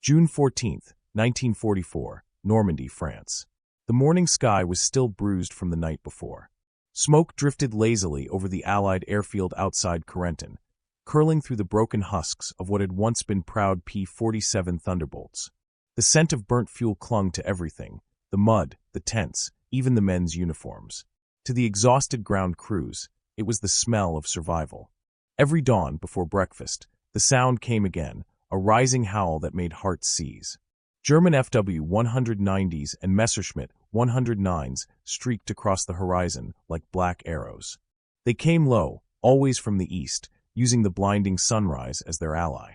June 14, 1944, Normandy, France. The morning sky was still bruised from the night before. Smoke drifted lazily over the Allied airfield outside Corentin, curling through the broken husks of what had once been proud P-47 Thunderbolts. The scent of burnt fuel clung to everything, the mud, the tents, even the men's uniforms. To the exhausted ground crews, it was the smell of survival. Every dawn before breakfast, the sound came again, a rising howl that made hearts seize. German FW-190s and Messerschmitt 109s streaked across the horizon like black arrows. They came low, always from the east, using the blinding sunrise as their ally.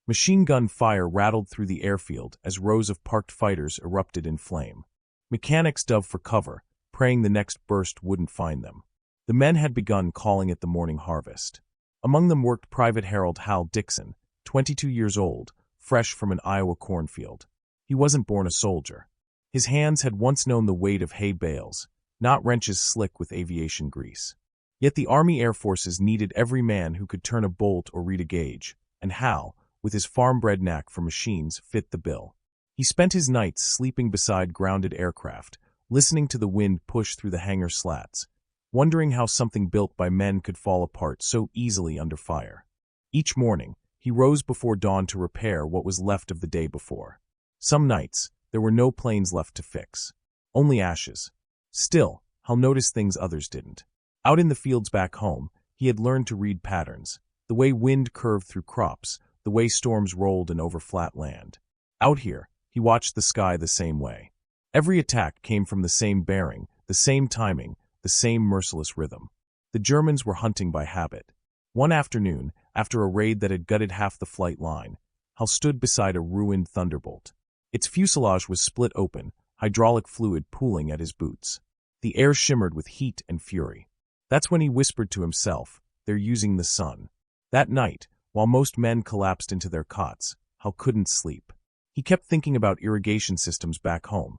Machine gun fire rattled through the airfield as rows of parked fighters erupted in flame. Mechanics dove for cover, praying the next burst wouldn't find them. The men had begun calling it the morning harvest. Among them worked Private Harold Dixon, 22 years old, fresh from an Iowa cornfield. He wasn't born a soldier. His hands had once known the weight of hay bales, not wrenches slick with aviation grease. Yet the Army Air Forces needed every man who could turn a bolt or read a gauge, and Hal, with his farm-bred knack for machines, fit the bill. He spent his nights sleeping beside grounded aircraft, listening to the wind push through the hangar slats, wondering how something built by men could fall apart so easily under fire. Each morning, he rose before dawn to repair what was left of the day before. Some nights, there were no planes left to fix. Only ashes. Still, Hal noticed things others didn't. Out in the fields back home, he had learned to read patterns, the way wind curved through crops, the way storms rolled in over flat land. Out here, he watched the sky the same way. Every attack came from the same bearing, the same timing, the same merciless rhythm. The Germans were hunting by habit. One afternoon, after a raid that had gutted half the flight line, Hal stood beside a ruined Thunderbolt. Its fuselage was split open, hydraulic fluid pooling at his boots. The air shimmered with heat and fury. That's when he whispered to himself, "They're using the sun." That night, while most men collapsed into their cots, Hal couldn't sleep. He kept thinking about irrigation systems back home,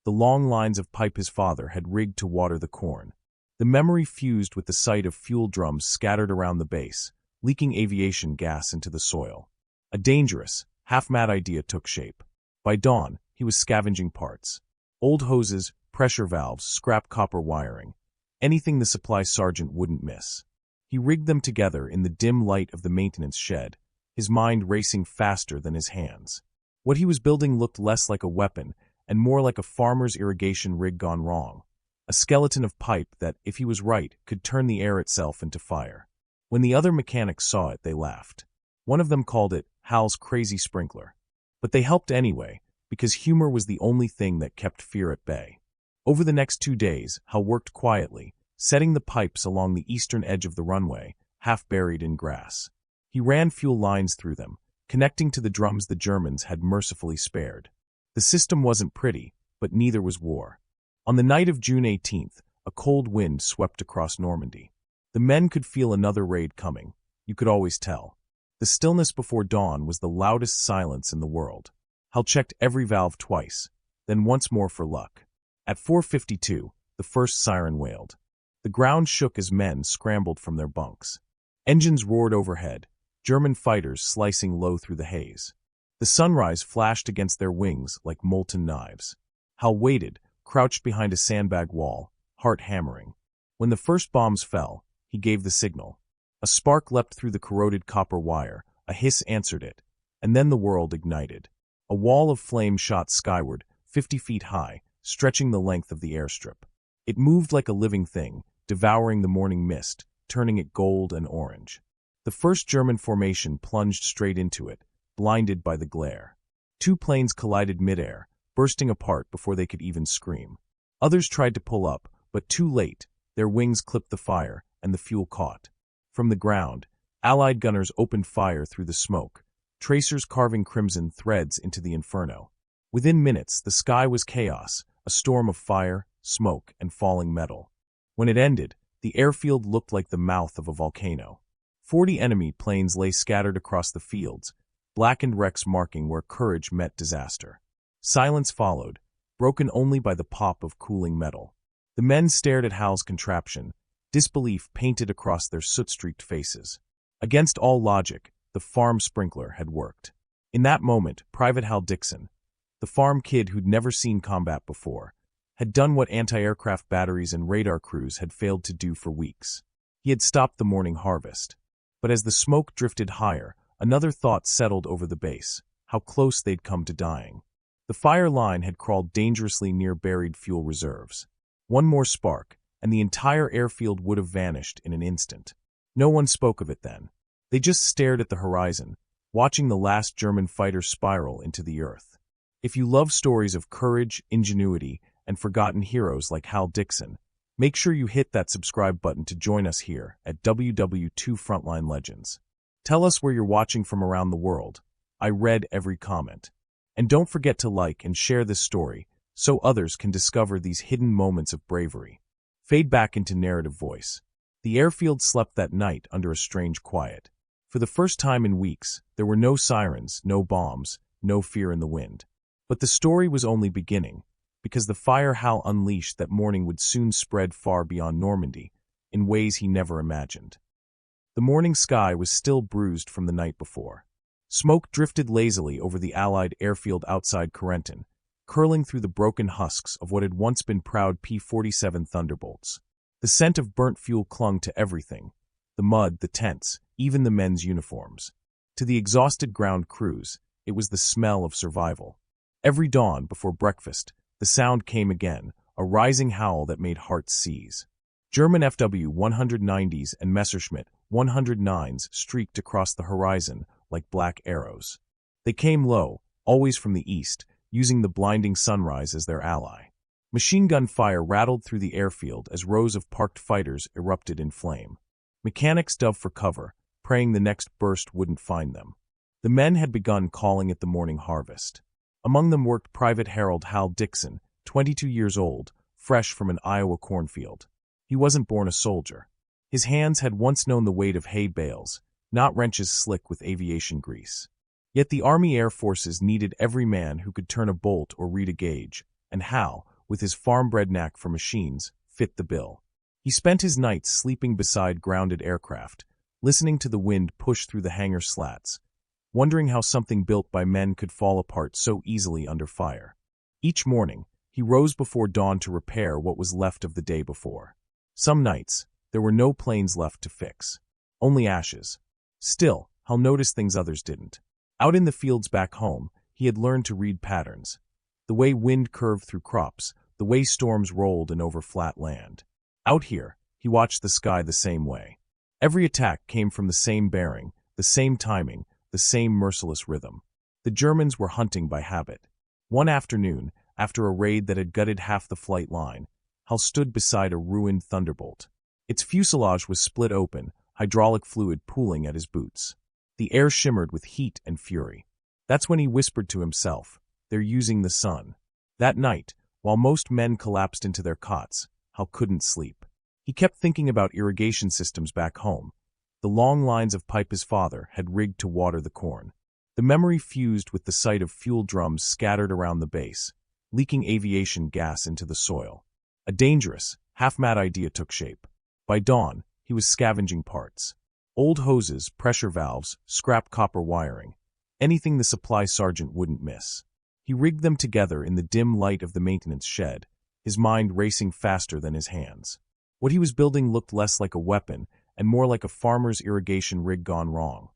the long lines of pipe his father had rigged to water the corn. The memory fused with the sight of fuel drums scattered around the base, leaking aviation gas into the soil. A dangerous, half-mad idea took shape. By dawn, he was scavenging parts. Old hoses, pressure valves, scrap copper wiring. Anything the supply sergeant wouldn't miss. He rigged them together in the dim light of the maintenance shed, his mind racing faster than his hands. What he was building looked less like a weapon and more like a farmer's irrigation rig gone wrong. A skeleton of pipe that, if he was right, could turn the air itself into fire. When the other mechanics saw it, they laughed. One of them called it Hal's crazy sprinkler. But they helped anyway, because humor was the only thing that kept fear at bay. Over the next 2 days, Hal worked quietly, setting the pipes along the eastern edge of the runway, half buried in grass. He ran fuel lines through them, connecting to the drums the Germans had mercifully spared. The system wasn't pretty, but neither was war. On the night of June 18th, a cold wind swept across Normandy. The men could feel another raid coming. You could always tell. The stillness before dawn was the loudest silence in the world. Hal checked every valve twice, then once more for luck. At 4:52, the first siren wailed. The ground shook as men scrambled from their bunks. Engines roared overhead, German fighters slicing low through the haze. The sunrise flashed against their wings like molten knives. Hal waited, crouched behind a sandbag wall, heart hammering. When the first bombs fell, he gave the signal. A spark leapt through the corroded copper wire, a hiss answered it, and then the world ignited. A wall of flame shot skyward, 50 feet high, stretching the length of the airstrip. It moved like a living thing, devouring the morning mist, turning it gold and orange. The first German formation plunged straight into it, blinded by the glare. 2 planes collided midair, bursting apart before they could even scream. Others tried to pull up, but too late, their wings clipped the fire, and the fuel caught. From the ground, Allied gunners opened fire through the smoke, tracers carving crimson threads into the inferno. Within minutes, the sky was chaos, a storm of fire, smoke, and falling metal. When it ended, the airfield looked like the mouth of a volcano. 40 enemy planes lay scattered across the fields, blackened wrecks marking where courage met disaster. Silence followed, broken only by the pop of cooling metal. The men stared at Hal's contraption, disbelief painted across their soot-streaked faces. Against all logic, the farm sprinkler had worked. In that moment, Private Harold Dixon, the farm kid who'd never seen combat before, had done what anti-aircraft batteries and radar crews had failed to do for weeks. He had stopped the morning harvest. But as the smoke drifted higher, another thought settled over the base: how close they'd come to dying. The fire line had crawled dangerously near buried fuel reserves. One more spark, and the entire airfield would have vanished in an instant. No one spoke of it then. They just stared at the horizon, watching the last German fighter spiral into the earth. If you love stories of courage, ingenuity, and forgotten heroes like Hal Dixon, make sure you hit that subscribe button to join us here at WW2 Frontline Legends. Tell us where you're watching from around the world. I read every comment. And don't forget to like and share this story so others can discover these hidden moments of bravery. Fade back into narrative voice. The airfield slept that night under a strange quiet. For the first time in weeks, there were no sirens, no bombs, no fear in the wind. But the story was only beginning, because the fire Hal unleashed that morning would soon spread far beyond Normandy, in ways he never imagined. The morning sky was still bruised from the night before. Smoke drifted lazily over the Allied airfield outside Corentin, curling through the broken husks of what had once been proud P-47 Thunderbolts. The scent of burnt fuel clung to everything: the mud, the tents, even the men's uniforms. To the exhausted ground crews, it was the smell of survival. Every dawn, before breakfast, the sound came again, a rising howl that made hearts seize. German FW-190s and Messerschmitt 109s streaked across the horizon like black arrows. They came low, always from the east, using the blinding sunrise as their ally. Machine gun fire rattled through the airfield as rows of parked fighters erupted in flame. Mechanics dove for cover, praying the next burst wouldn't find them. The men had begun calling it the morning harvest. Among them worked Private Harold Dixon, 22 years old, fresh from an Iowa cornfield. He wasn't born a soldier. His hands had once known the weight of hay bales, not wrenches slick with aviation grease. Yet the Army Air Forces needed every man who could turn a bolt or read a gauge, and Hal, with his farm-bred knack for machines, fit the bill. He spent his nights sleeping beside grounded aircraft, listening to the wind push through the hangar slats, wondering how something built by men could fall apart so easily under fire. Each morning, he rose before dawn to repair what was left of the day before. Some nights, there were no planes left to fix. Only ashes. Still, Hal noticed things others didn't. Out in the fields back home, he had learned to read patterns. The way wind curved through crops, the way storms rolled in over flat land. Out here, he watched the sky the same way. Every attack came from the same bearing, the same timing, the same merciless rhythm. The Germans were hunting by habit. One afternoon, after a raid that had gutted half the flight line, Hal stood beside a ruined Thunderbolt. Its fuselage was split open, hydraulic fluid pooling at his boots. The air shimmered with heat and fury. That's when he whispered to himself, "They're using the sun." That night, while most men collapsed into their cots, Hal couldn't sleep. He kept thinking about irrigation systems back home, the long lines of pipe his father had rigged to water the corn. The memory fused with the sight of fuel drums scattered around the base, leaking aviation gas into the soil. A dangerous, half-mad idea took shape. By dawn, he was scavenging parts. Old hoses, pressure valves, scrap copper wiring, anything the supply sergeant wouldn't miss. He rigged them together in the dim light of the maintenance shed, his mind racing faster than his hands. What he was building looked less like a weapon and more like a farmer's irrigation rig gone wrong.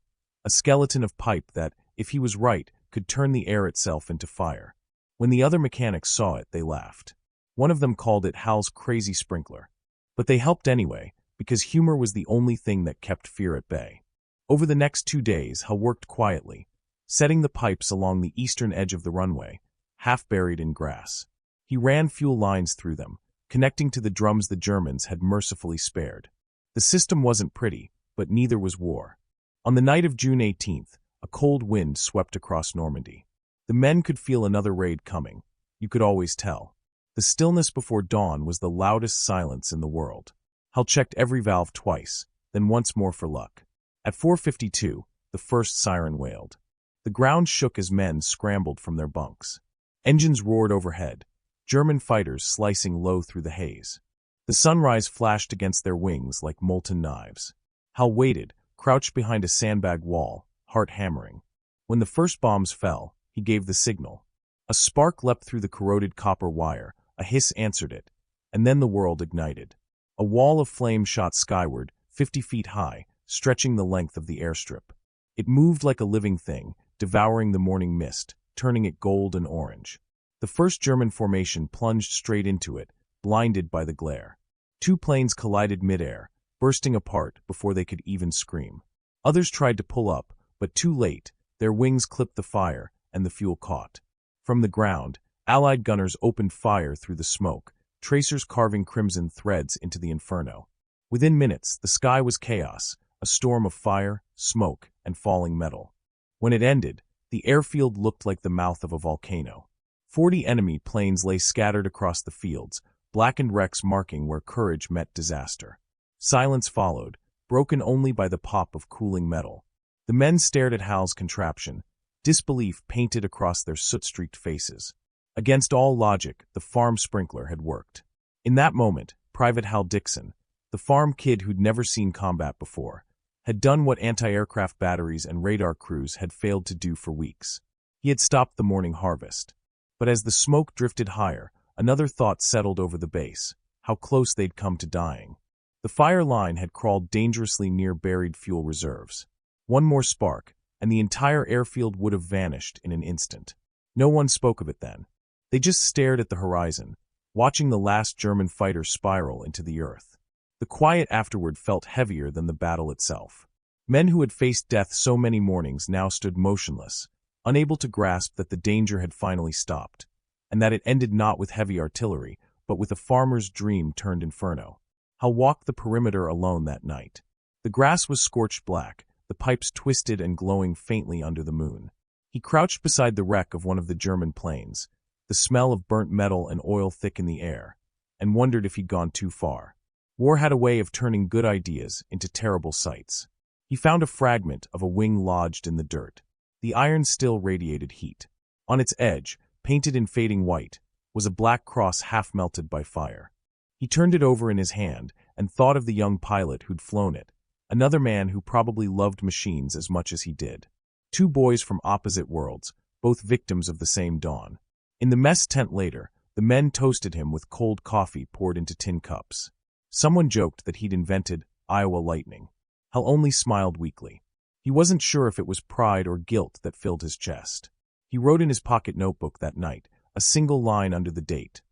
A skeleton of pipe that, if he was right, could turn the air itself into fire. When the other mechanics saw it, they laughed. One of them called it Hal's crazy sprinkler. But they helped anyway, because humor was the only thing that kept fear at bay. Over the next 2 days, Hal worked quietly, setting the pipes along the eastern edge of the runway, half buried in grass. He ran fuel lines through them, connecting to the drums the Germans had mercifully spared. The system wasn't pretty, but neither was war. On the night of June 18th, a cold wind swept across Normandy. The men could feel another raid coming. You could always tell. The stillness before dawn was the loudest silence in the world. Hal checked every valve twice, then once more for luck. At 4:52, the first siren wailed. The ground shook as men scrambled from their bunks. Engines roared overhead, German fighters slicing low through the haze. The sunrise flashed against their wings like molten knives. Hal waited, crouched behind a sandbag wall, heart hammering. When the first bombs fell, he gave the signal. A spark leapt through the corroded copper wire, a hiss answered it, and then the world ignited. A wall of flame shot skyward, 50 feet high, stretching the length of the airstrip. It moved like a living thing, devouring the morning mist, turning it gold and orange. The first German formation plunged straight into it, blinded by the glare. 2 planes collided midair, bursting apart before they could even scream. Others tried to pull up, but too late, their wings clipped the fire, and the fuel caught. From the ground, Allied gunners opened fire through the smoke, tracers carving crimson threads into the inferno. Within minutes, the sky was chaos, a storm of fire, smoke, and falling metal. When it ended, the airfield looked like the mouth of a volcano. 40 enemy planes lay scattered across the fields, blackened wrecks marking where courage met disaster. Silence followed, broken only by the pop of cooling metal. The men stared at Hal's contraption, disbelief painted across their soot-streaked faces. Against all logic, the farm sprinkler had worked. In that moment, Private Harold Dixon, the farm kid who'd never seen combat before, had done what anti-aircraft batteries and radar crews had failed to do for weeks. He had stopped the morning harvest. But as the smoke drifted higher, another thought settled over the base: how close they'd come to dying. The fire line had crawled dangerously near buried fuel reserves. One more spark, and the entire airfield would have vanished in an instant. No one spoke of it then. They just stared at the horizon, watching the last German fighter spiral into the earth. The quiet afterward felt heavier than the battle itself. Men who had faced death so many mornings now stood motionless, unable to grasp that the danger had finally stopped, and that it ended not with heavy artillery, but with a farmer's dream turned inferno. Hal walked the perimeter alone that night. The grass was scorched black, the pipes twisted and glowing faintly under the moon. He crouched beside the wreck of one of the German planes, the smell of burnt metal and oil thick in the air, and wondered if he'd gone too far. War had a way of turning good ideas into terrible sights. He found a fragment of a wing lodged in the dirt. The iron still radiated heat. On its edge, painted in fading white, was a black cross half melted by fire. He turned it over in his hand and thought of the young pilot who'd flown it, another man who probably loved machines as much as he did. 2 boys from opposite worlds, both victims of the same dawn. In the mess tent later, the men toasted him with cold coffee poured into tin cups. Someone joked that he'd invented Iowa lightning. Hal only smiled weakly. He wasn't sure if it was pride or guilt that filled his chest. He wrote in his pocket notebook that night, a single line under the date: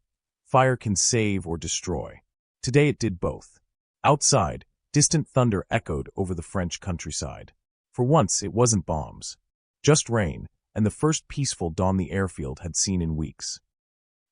"Fire can save or destroy." Today it did both. Outside, distant thunder echoed over the French countryside. For once, it wasn't bombs. Just rain, and the first peaceful dawn the airfield had seen in weeks.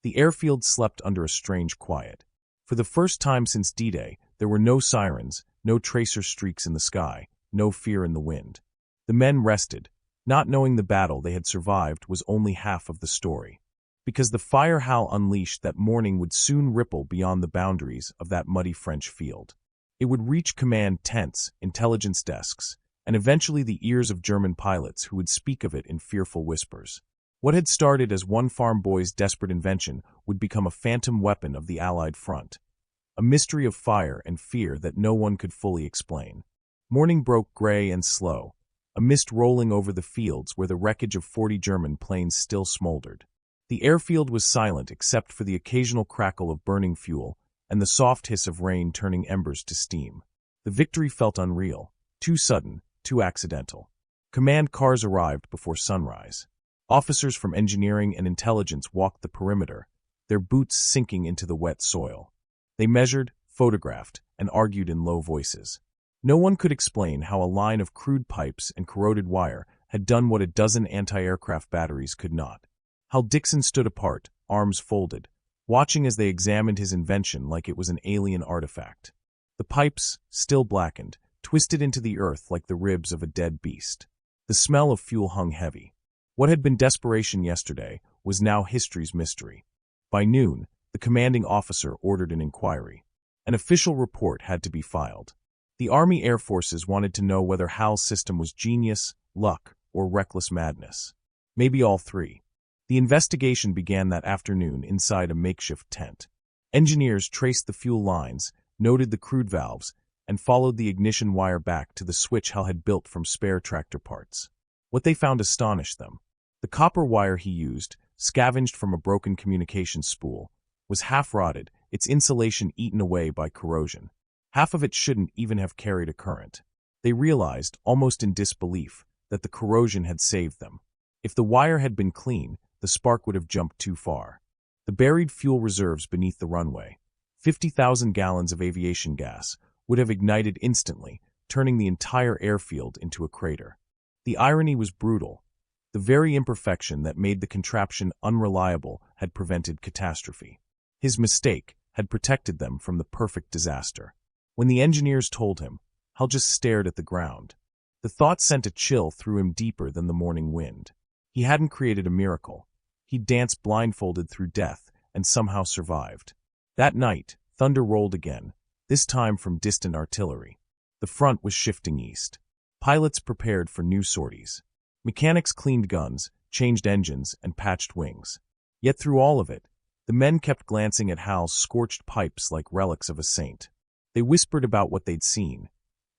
The airfield slept under a strange quiet. For the first time since D-Day, there were no sirens, no tracer streaks in the sky, no fear in the wind. The men rested, not knowing the battle they had survived was only half of the story. Because the fire Hal unleashed that morning would soon ripple beyond the boundaries of that muddy French field. It would reach command tents, intelligence desks, and eventually the ears of German pilots who would speak of it in fearful whispers. What had started as one farm boy's desperate invention would become a phantom weapon of the Allied front, a mystery of fire and fear that no one could fully explain. Morning broke gray and slow, a mist rolling over the fields where the wreckage of 40 German planes still smoldered. The airfield was silent except for the occasional crackle of burning fuel and the soft hiss of rain turning embers to steam. The victory felt unreal, too sudden, too accidental. Command cars arrived before sunrise. Officers from engineering and intelligence walked the perimeter, their boots sinking into the wet soil. They measured, photographed, and argued in low voices. No one could explain how a line of crude pipes and corroded wire had done what a dozen anti-aircraft batteries could not. Hal Dixon stood apart, arms folded, watching as they examined his invention like it was an alien artifact. The pipes, still blackened, twisted into the earth like the ribs of a dead beast. The smell of fuel hung heavy. What had been desperation yesterday was now history's mystery. By noon, the commanding officer ordered an inquiry. An official report had to be filed. The Army Air Forces wanted to know whether Hal's system was genius, luck, or reckless madness. Maybe all three. The investigation began that afternoon inside a makeshift tent. Engineers traced the fuel lines, noted the crude valves, and followed the ignition wire back to the switch Hal had built from spare tractor parts. What they found astonished them. The copper wire he used, scavenged from a broken communication spool, was half-rotted, its insulation eaten away by corrosion. Half of it shouldn't even have carried a current. They realized, almost in disbelief, that the corrosion had saved them. If the wire had been clean, the spark would have jumped too far. The buried fuel reserves beneath the runway, 50,000 gallons of aviation gas, would have ignited instantly, turning the entire airfield into a crater. The irony was brutal. The very imperfection that made the contraption unreliable had prevented catastrophe. His mistake had protected them from the perfect disaster. When the engineers told him, Hal just stared at the ground. The thought sent a chill through him deeper than the morning wind. He hadn't created a miracle. He'd danced blindfolded through death and somehow survived. That night, thunder rolled again, this time from distant artillery. The front was shifting east. Pilots prepared for new sorties. Mechanics cleaned guns, changed engines, and patched wings. Yet through all of it, the men kept glancing at Hal's scorched pipes like relics of a saint. They whispered about what they'd seen.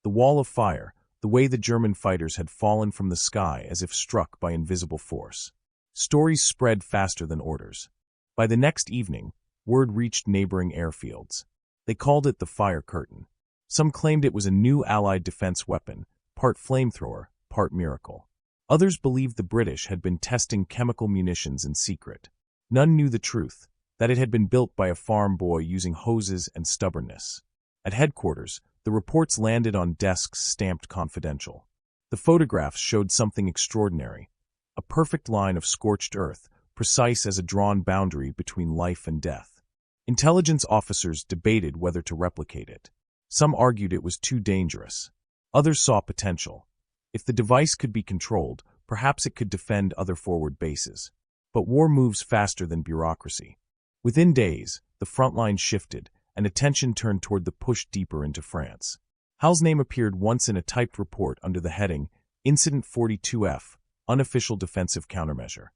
The wall of fire, the way the German fighters had fallen from the sky as if struck by invisible force. Stories spread faster than orders. By the next evening, word reached neighboring airfields. They called it the fire curtain. Some claimed it was a new Allied defense weapon, part flamethrower, part miracle. Others believed the British had been testing chemical munitions in secret. None knew the truth, that it had been built by a farm boy using hoses and stubbornness. At headquarters, the reports landed on desks stamped confidential. The photographs showed something extraordinary. A perfect line of scorched earth, precise as a drawn boundary between life and death. Intelligence officers debated whether to replicate it. Some argued it was too dangerous. Others saw potential. If the device could be controlled, perhaps it could defend other forward bases. But war moves faster than bureaucracy. Within days, the front line shifted, and attention turned toward the push deeper into France. Hal's name appeared once in a typed report under the heading, Incident 42F, Unofficial Defensive Countermeasure.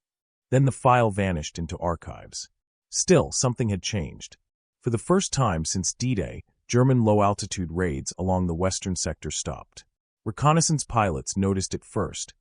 Then the file vanished into archives. Still, something had changed. For the first time since D-Day, German low-altitude raids along the western sector stopped. Reconnaissance pilots noticed it first.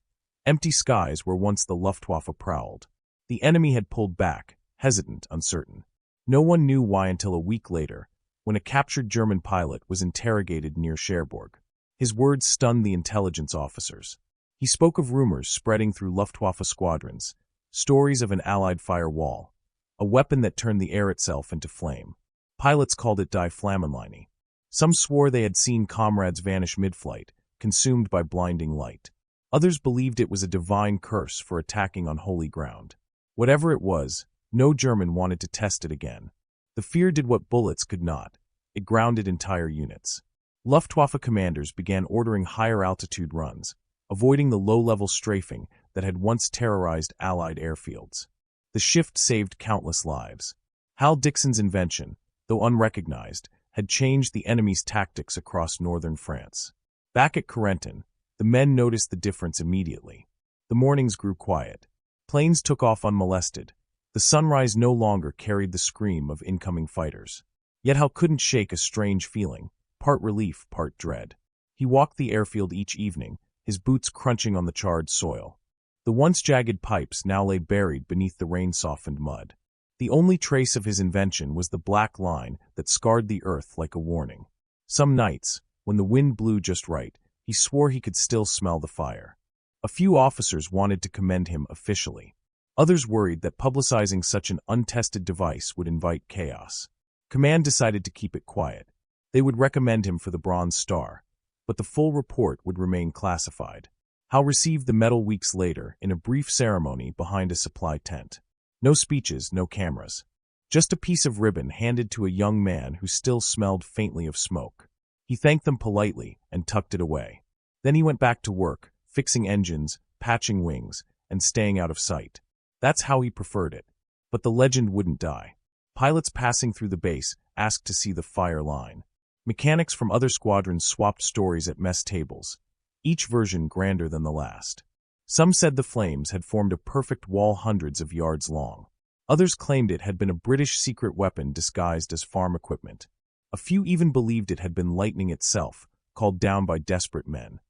Empty skies where once the Luftwaffe prowled. The enemy had pulled back, hesitant, uncertain. No one knew why until a week later, when a captured German pilot was interrogated near Cherbourg. His words stunned the intelligence officers. He spoke of rumors spreading through Luftwaffe squadrons, stories of an Allied firewall, a weapon that turned the air itself into flame. Pilots called it Die Flammenlinie. Some swore they had seen comrades vanish mid-flight, consumed by blinding light. Others believed it was a divine curse for attacking on holy ground. Whatever it was, no German wanted to test it again. The fear did what bullets could not. It grounded entire units. Luftwaffe commanders began ordering higher altitude runs, avoiding the low-level strafing that had once terrorized Allied airfields. The shift saved countless lives. Hal Dixon's invention, though unrecognized, had changed the enemy's tactics across northern France. Back at Corentin, the men noticed the difference immediately. The mornings grew quiet. Planes took off unmolested. The sunrise no longer carried the scream of incoming fighters. Yet Hal couldn't shake a strange feeling, part relief, part dread. He walked the airfield each evening, his boots crunching on the charred soil. The once jagged pipes now lay buried beneath the rain-softened mud. The only trace of his invention was the black line that scarred the earth like a warning. Some nights, when the wind blew just right, he swore he could still smell the fire. A few officers wanted to commend him officially. Others worried that publicizing such an untested device would invite chaos. Command decided to keep it quiet. They would recommend him for the Bronze Star, but the full report would remain classified. Hal received the medal weeks later in a brief ceremony behind a supply tent. No speeches, no cameras. Just a piece of ribbon handed to a young man who still smelled faintly of smoke. He thanked them politely and tucked it away. Then he went back to work, fixing engines, patching wings, and staying out of sight. That's how he preferred it. But the legend wouldn't die. Pilots passing through the base asked to see the fire line. Mechanics from other squadrons swapped stories at mess tables, each version grander than the last. Some said the flames had formed a perfect wall hundreds of yards long. Others claimed it had been a British secret weapon disguised as farm equipment. A few even believed it had been lightning itself, called down by desperate men.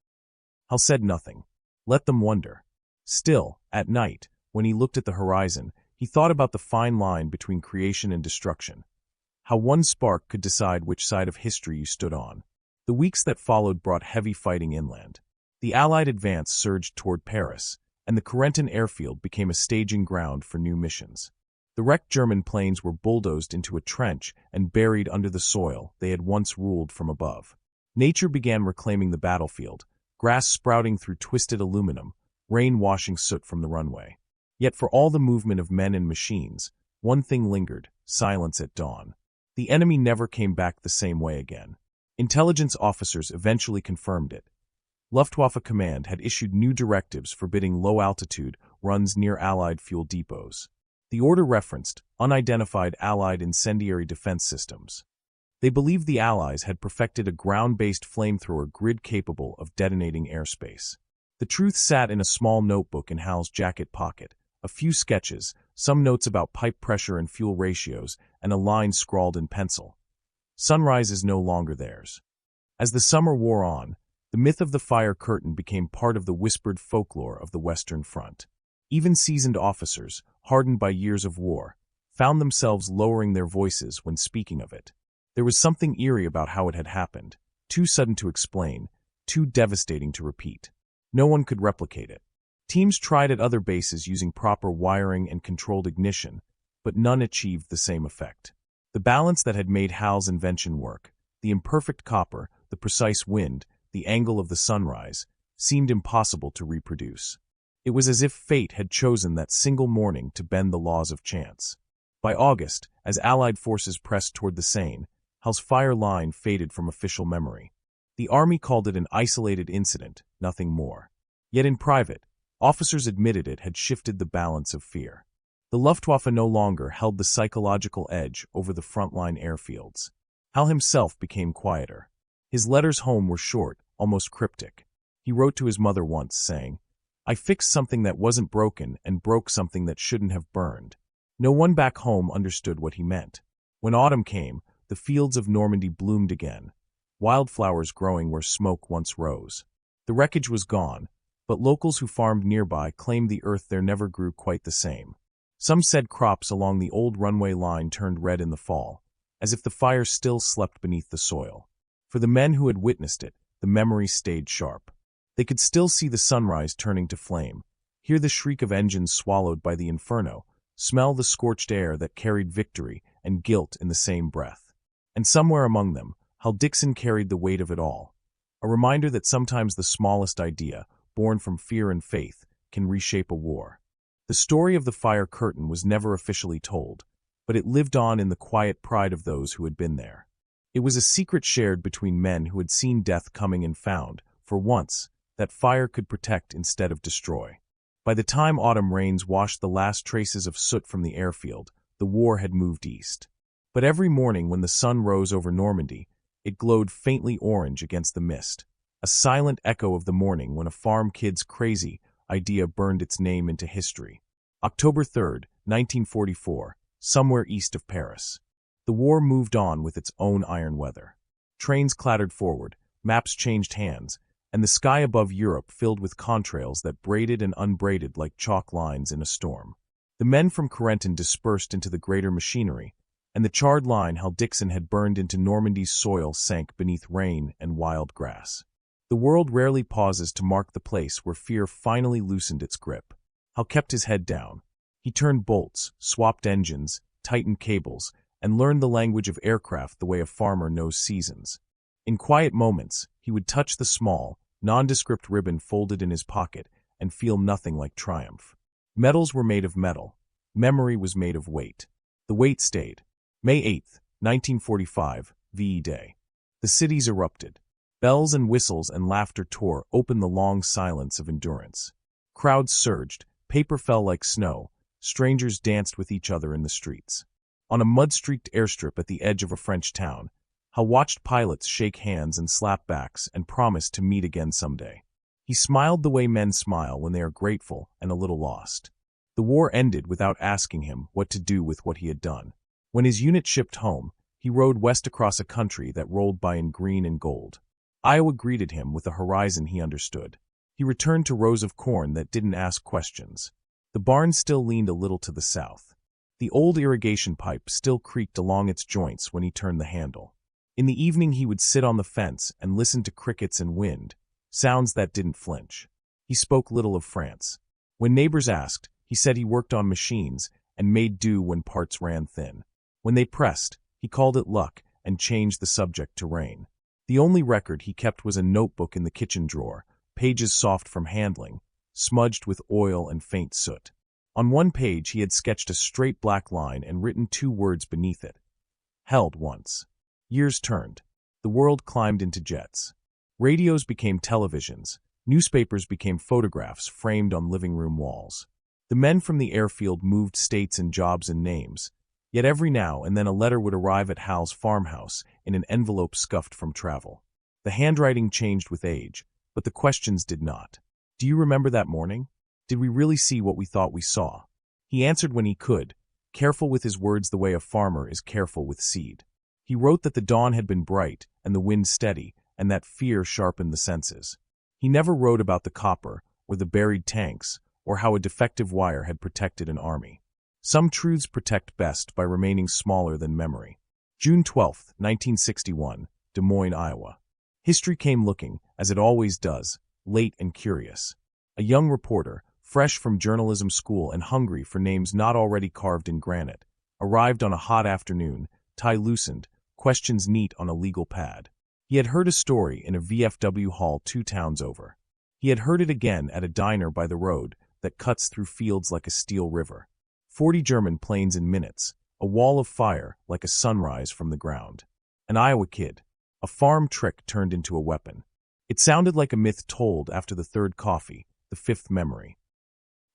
Hal said nothing. Let them wonder. Still, at night, when he looked at the horizon, he thought about the fine line between creation and destruction. How one spark could decide which side of history you stood on. The weeks that followed brought heavy fighting inland. The Allied advance surged toward Paris, and the Corentin airfield became a staging ground for new missions. The wrecked German planes were bulldozed into a trench and buried under the soil they had once ruled from above. Nature began reclaiming the battlefield, grass sprouting through twisted aluminum, rain washing soot from the runway. Yet for all the movement of men and machines, one thing lingered: silence at dawn. The enemy never came back the same way again. Intelligence officers eventually confirmed it. Luftwaffe command had issued new directives forbidding low-altitude runs near Allied fuel depots. The order referenced unidentified Allied incendiary defense systems. They believed the Allies had perfected a ground-based flamethrower grid capable of detonating airspace. The truth sat in a small notebook in Hal's jacket pocket, a few sketches, some notes about pipe pressure and fuel ratios, and a line scrawled in pencil. Sunrise is no longer theirs. As the summer wore on, the myth of the fire curtain became part of the whispered folklore of the Western Front. Even seasoned officers, hardened by years of war, found themselves lowering their voices when speaking of it. There was something eerie about how it had happened, too sudden to explain, too devastating to repeat. No one could replicate it. Teams tried at other bases using proper wiring and controlled ignition, but none achieved the same effect. The balance that had made Hal's invention work, the imperfect copper, the precise wind, the angle of the sunrise, seemed impossible to reproduce. It was as if fate had chosen that single morning to bend the laws of chance. By August, as Allied forces pressed toward the Seine, Hal's fire line faded from official memory. The army called it an isolated incident, nothing more. Yet in private, officers admitted it had shifted the balance of fear. The Luftwaffe no longer held the psychological edge over the frontline airfields. Hal himself became quieter. His letters home were short, almost cryptic. He wrote to his mother once, saying, "I fixed something that wasn't broken and broke something that shouldn't have burned." No one back home understood what he meant. When autumn came, the fields of Normandy bloomed again, wildflowers growing where smoke once rose. The wreckage was gone, but locals who farmed nearby claimed the earth there never grew quite the same. Some said crops along the old runway line turned red in the fall, as if the fire still slept beneath the soil. For the men who had witnessed it, the memory stayed sharp. They could still see the sunrise turning to flame, hear the shriek of engines swallowed by the inferno, smell the scorched air that carried victory and guilt in the same breath. And somewhere among them, Hal Dixon carried the weight of it all, a reminder that sometimes the smallest idea, born from fear and faith, can reshape a war. The story of the fire curtain was never officially told, but it lived on in the quiet pride of those who had been there. It was a secret shared between men who had seen death coming and found, for once, that fire could protect instead of destroy. By the time autumn rains washed the last traces of soot from the airfield, the war had moved east. But every morning when the sun rose over Normandy, it glowed faintly orange against the mist, a silent echo of the morning when a farm kid's crazy idea burned its name into history. October 3, 1944, somewhere east of Paris. The war moved on with its own iron weather. Trains clattered forward, maps changed hands, and the sky above Europe filled with contrails that braided and unbraided like chalk lines in a storm. The men from Corentin dispersed into the greater machinery, and the charred line Hal Dixon had burned into Normandy's soil sank beneath rain and wild grass. The world rarely pauses to mark the place where fear finally loosened its grip. Hal kept his head down. He turned bolts, swapped engines, tightened cables, and learned the language of aircraft the way a farmer knows seasons. In quiet moments, he would touch the small, nondescript ribbon folded in his pocket and feel nothing like triumph. Metals were made of metal. Memory was made of weight. The weight stayed. May 8, 1945, VE Day. The cities erupted. Bells and whistles and laughter tore open the long silence of endurance. Crowds surged, paper fell like snow, strangers danced with each other in the streets. On a mud-streaked airstrip at the edge of a French town, Hal watched pilots shake hands and slap backs and promise to meet again someday. He smiled the way men smile when they are grateful and a little lost. The war ended without asking him what to do with what he had done. When his unit shipped home, he rode west across a country that rolled by in green and gold. Iowa greeted him with a horizon he understood. He returned to rows of corn that didn't ask questions. The barn still leaned a little to the south. The old irrigation pipe still creaked along its joints when he turned the handle. In the evening he would sit on the fence and listen to crickets and wind, sounds that didn't flinch. He spoke little of France. When neighbors asked, he said he worked on machines and made do when parts ran thin. When they pressed, he called it luck and changed the subject to rain. The only record he kept was a notebook in the kitchen drawer, pages soft from handling, smudged with oil and faint soot. On one page he had sketched a straight black line and written 2 words beneath it. Held once. Years turned. The world climbed into jets. Radios became televisions. Newspapers became photographs framed on living room walls. The men from the airfield moved states and jobs and names. Yet every now and then a letter would arrive at Hal's farmhouse in an envelope scuffed from travel. The handwriting changed with age, but the questions did not. Do you remember that morning? Did we really see what we thought we saw? He answered when he could, careful with his words the way a farmer is careful with seed. He wrote that the dawn had been bright and the wind steady, and that fear sharpened the senses. He never wrote about the copper or the buried tanks or how a defective wire had protected an army. Some truths protect best by remaining smaller than memory. June 12, 1961, Des Moines, Iowa. History came looking, as it always does, late and curious. A young reporter, fresh from journalism school and hungry for names not already carved in granite, arrived on a hot afternoon, tie loosened, questions neat on a legal pad. He had heard a story in a VFW hall 2 towns over. He had heard it again at a diner by the road that cuts through fields like a steel river. 40 German planes in minutes, a wall of fire like a sunrise from the ground. An Iowa kid. A farm trick turned into a weapon. It sounded like a myth told after the 3rd coffee, the 5th memory.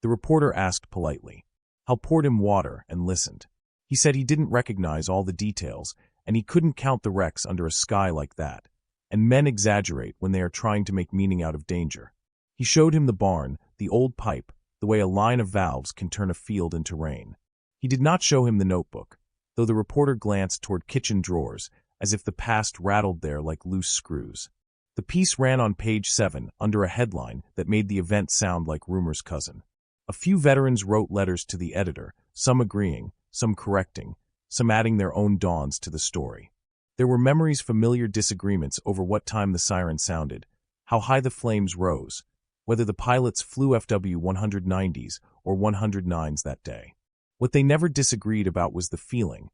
The reporter asked politely. Hal poured him water and listened. He said he didn't recognize all the details, and he couldn't count the wrecks under a sky like that. And men exaggerate when they are trying to make meaning out of danger. He showed him the barn, the old pipe, the way a line of valves can turn a field into rain. He did not show him the notebook, though the reporter glanced toward kitchen drawers, as if the past rattled there like loose screws. The piece ran on page 7 under a headline that made the event sound like rumor's cousin. A few veterans wrote letters to the editor, some agreeing, some correcting, some adding their own dawns to the story. There were memories, familiar disagreements over what time the siren sounded, how high the flames rose, whether the pilots flew FW-190s or 109s that day. What they never disagreed about was the feeling,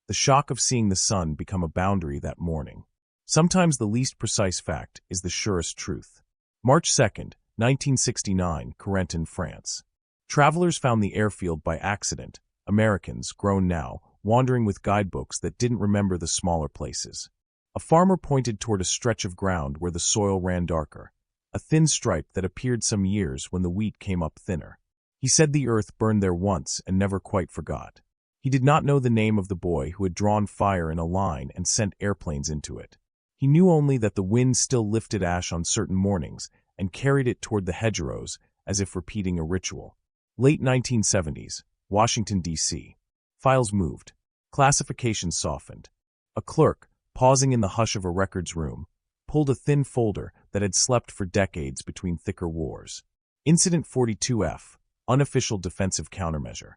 the shock of seeing the sun become a boundary that morning. Sometimes the least precise fact is the surest truth. March 2nd, 1969, Corentin, France. Travelers found the airfield by accident, Americans, grown now, wandering with guidebooks that didn't remember the smaller places. A farmer pointed toward a stretch of ground where the soil ran darker, a thin stripe that appeared some years when the wheat came up thinner. He said the earth burned there once and never quite forgot. He did not know the name of the boy who had drawn fire in a line and sent airplanes into it. He knew only that the wind still lifted ash on certain mornings and carried it toward the hedgerows as if repeating a ritual. Late 1970s, Washington, D.C. Files moved. Classifications softened. A clerk, pausing in the hush of a records room, pulled a thin folder that had slept for decades between thicker wars. Incident 42F, Unofficial Defensive Countermeasure.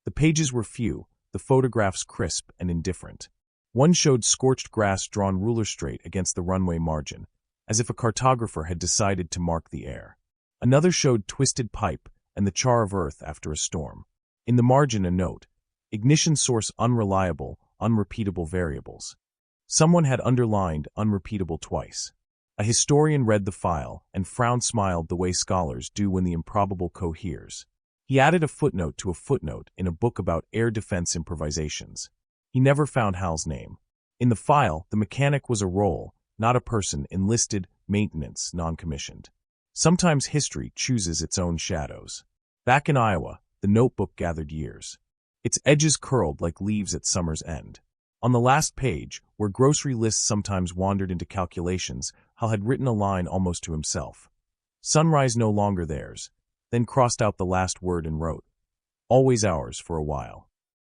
The pages were few, the photographs crisp and indifferent. One showed scorched grass drawn ruler straight against the runway margin, as if a cartographer had decided to mark the air. Another showed twisted pipe and the char of earth after a storm. In the margin a note, ignition source unreliable, unrepeatable variables. Someone had underlined unrepeatable twice. A historian read the file and frown-smiled the way scholars do when the improbable coheres. He added a footnote to a footnote in a book about air defense improvisations. He never found Hal's name. In the file, the mechanic was a role, not a person, enlisted, maintenance, non-commissioned. Sometimes history chooses its own shadows. Back in Iowa, the notebook gathered years. Its edges curled like leaves at summer's end. On the last page, where grocery lists sometimes wandered into calculations, Hal had written a line almost to himself. Sunrise no longer theirs, then crossed out the last word and wrote, always ours for a while.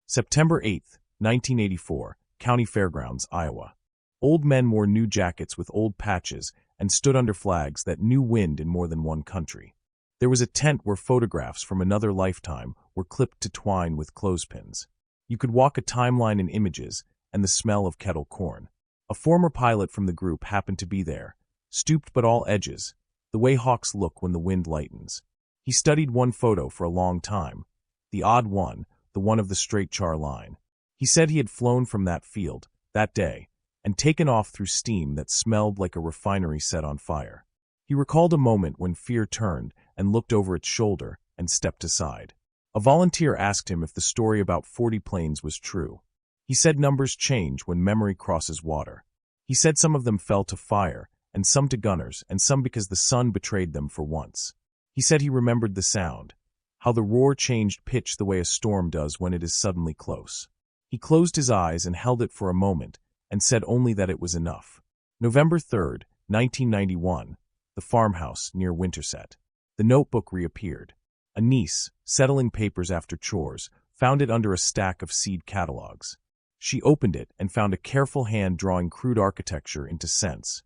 September 8, 1984, County Fairgrounds, Iowa. Old men wore new jackets with old patches and stood under flags that knew wind in more than one country. There was a tent where photographs from another lifetime were clipped to twine with clothespins. You could walk a timeline in images and the smell of kettle corn. A former pilot from the group happened to be there, stooped but all edges, the way hawks look when the wind lightens. He studied one photo for a long time, the odd one, the one of the straight char line. He said he had flown from that field, that day, and taken off through steam that smelled like a refinery set on fire. He recalled a moment when fear turned and looked over its shoulder and stepped aside. A volunteer asked him if the story about 40 planes was true. He said numbers change when memory crosses water. He said some of them fell to fire, and some to gunners, and some because the sun betrayed them for once. He said he remembered the sound, how the roar changed pitch the way a storm does when it is suddenly close. He closed his eyes and held it for a moment, and said only that it was enough. November 3, 1991, the farmhouse near Winterset. The notebook reappeared. A niece, settling papers after chores, found it under a stack of seed catalogs. She opened it and found a careful hand drawing crude architecture into sense.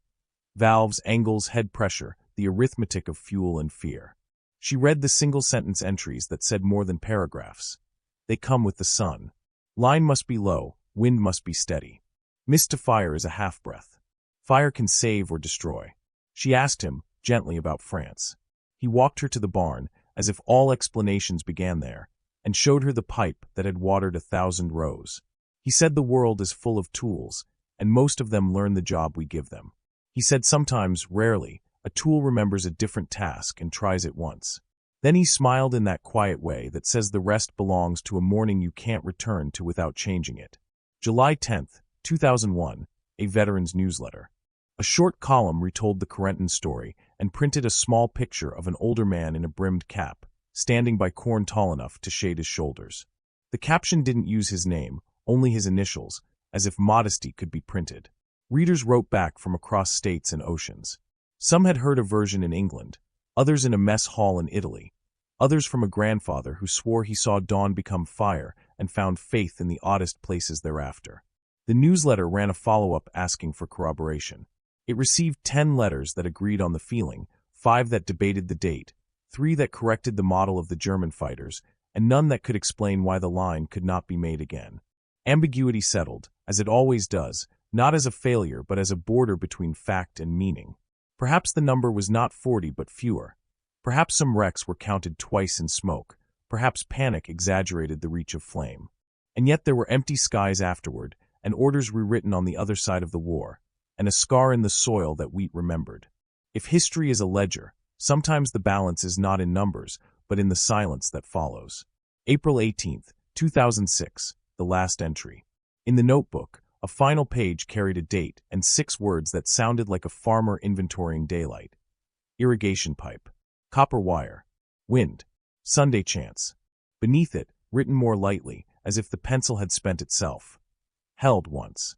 Valves, angles, head pressure, the arithmetic of fuel and fear. She read the single-sentence entries that said more than paragraphs. They come with the sun. Line must be low, wind must be steady. Mist to fire is a half-breath. Fire can save or destroy. She asked him, gently, about France. He walked her to the barn, as if all explanations began there, and showed her the pipe that had watered 1,000 rows. He said the world is full of tools, and most of them learn the job we give them. He said sometimes, rarely, a tool remembers a different task and tries it once. Then he smiled in that quiet way that says the rest belongs to a morning you can't return to without changing it. July 10, 2001, a veteran's newsletter. A short column retold the Corentin story and printed a small picture of an older man in a brimmed cap, standing by corn tall enough to shade his shoulders. The caption didn't use his name, only his initials, as if modesty could be printed. Readers wrote back from across states and oceans. Some had heard a version in England, others in a mess hall in Italy, others from a grandfather who swore he saw dawn become fire and found faith in the oddest places thereafter. The newsletter ran a follow-up asking for corroboration. It received 10 letters that agreed on the feeling, 5 that debated the date, 3 that corrected the model of the German fighters, and none that could explain why the line could not be made again. Ambiguity settled, as it always does, not as a failure but as a border between fact and meaning. Perhaps the number was not 40 but fewer. Perhaps some wrecks were counted twice in smoke. Perhaps panic exaggerated the reach of flame. And yet there were empty skies afterward, and orders rewritten on the other side of the war, and a scar in the soil that wheat remembered. If history is a ledger, sometimes the balance is not in numbers, but in the silence that follows. April 18, 2006, the last entry. In the notebook, a final page carried a date and 6 words that sounded like a farmer inventorying daylight. Irrigation pipe. Copper wire. Wind. Sunday chance. Beneath it, written more lightly, as if the pencil had spent itself. Held once.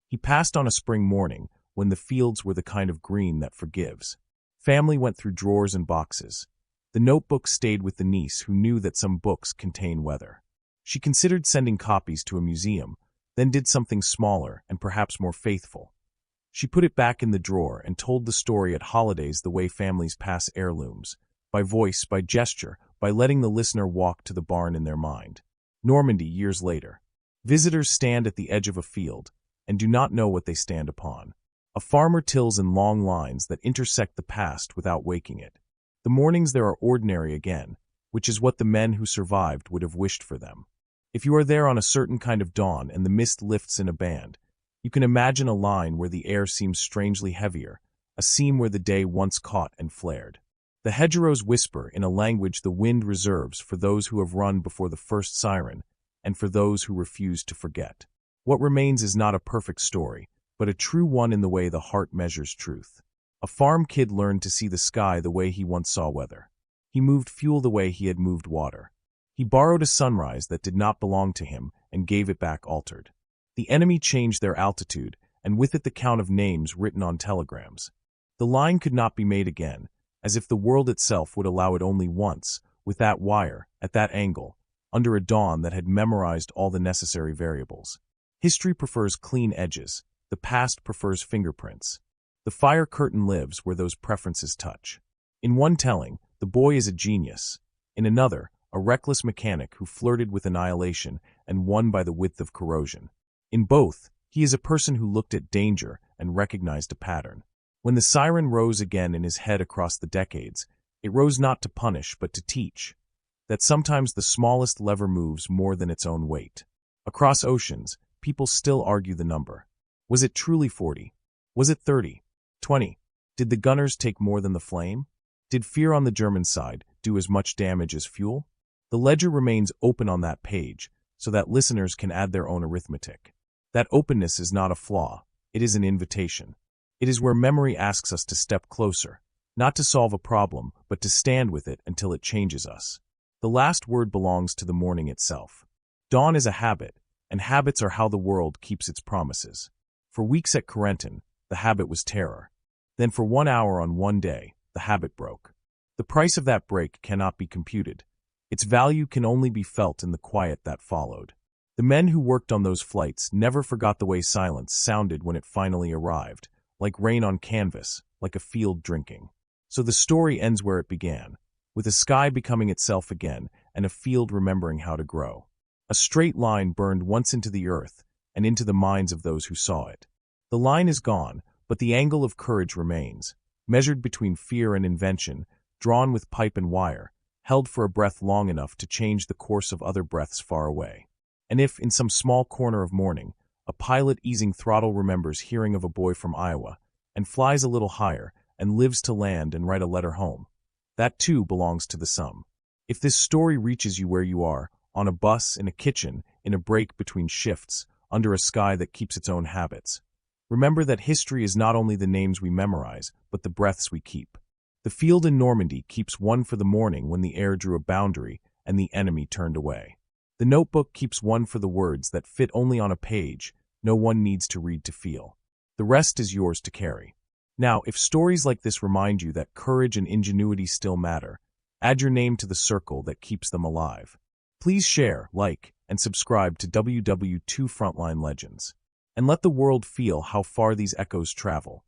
He passed on a spring morning, when the fields were the kind of green that forgives. Family went through drawers and boxes. The notebook stayed with the niece who knew that some books contain weather. She considered sending copies to a museum, then did something smaller and perhaps more faithful. She put it back in the drawer and told the story at holidays the way families pass heirlooms, by voice, by gesture, by letting the listener walk to the barn in their mind. Normandy, years later. Visitors stand at the edge of a field and do not know what they stand upon. A farmer tills in long lines that intersect the past without waking it. The mornings there are ordinary again, which is what the men who survived would have wished for them. If you are there on a certain kind of dawn and the mist lifts in a band, you can imagine a line where the air seems strangely heavier, a seam where the day once caught and flared. The hedgerows whisper in a language the wind reserves for those who have run before the first siren and for those who refuse to forget. What remains is not a perfect story, but a true one in the way the heart measures truth. A farm kid learned to see the sky the way he once saw weather. He moved fuel the way he had moved water. He borrowed a sunrise that did not belong to him and gave it back altered. The enemy changed their altitude, and with it the count of names written on telegrams. The line could not be made again, as if the world itself would allow it only once, with that wire, at that angle, under a dawn that had memorized all the necessary variables. History prefers clean edges. The past prefers fingerprints. The fire curtain lives where those preferences touch. In one telling, the boy is a genius. In another, a reckless mechanic who flirted with annihilation and won by the width of corrosion. In both, he is a person who looked at danger and recognized a pattern. When the siren rose again in his head across the decades, it rose not to punish but to teach. That sometimes the smallest lever moves more than its own weight. Across oceans, people still argue the number. Was it truly 40? Was it 30? 20? Did the gunners take more than the flame? Did fear on the German side do as much damage as fuel? The ledger remains open on that page, so that listeners can add their own arithmetic. That openness is not a flaw, it is an invitation. It is where memory asks us to step closer, not to solve a problem, but to stand with it until it changes us. The last word belongs to the morning itself. Dawn is a habit, and habits are how the world keeps its promises. For weeks at Corentin, the habit was terror. Then for 1 hour on one day, the habit broke. The price of that break cannot be computed. Its value can only be felt in the quiet that followed. The men who worked on those flights never forgot the way silence sounded when it finally arrived, like rain on canvas, like a field drinking. So the story ends where it began, with a sky becoming itself again and a field remembering how to grow. A straight line burned once into the earth and into the minds of those who saw it. The line is gone, but the angle of courage remains, measured between fear and invention, drawn with pipe and wire, held for a breath long enough to change the course of other breaths far away. And if, in some small corner of morning, a pilot easing throttle remembers hearing of a boy from Iowa, and flies a little higher, and lives to land and write a letter home, that too belongs to the sum. If this story reaches you where you are, on a bus, in a kitchen, in a break between shifts, under a sky that keeps its own habits, remember that history is not only the names we memorize, but the breaths we keep. The field in Normandy keeps one for the morning when the air drew a boundary and the enemy turned away. The notebook keeps one for the words that fit only on a page no one needs to read to feel. The rest is yours to carry. Now, if stories like this remind you that courage and ingenuity still matter, add your name to the circle that keeps them alive. Please share, like, and subscribe to WW2 Frontline Legends. And let the world feel how far these echoes travel.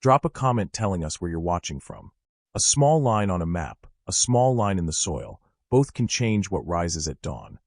Drop a comment telling us where you're watching from. A small line on a map, a small line in the soil, both can change what rises at dawn.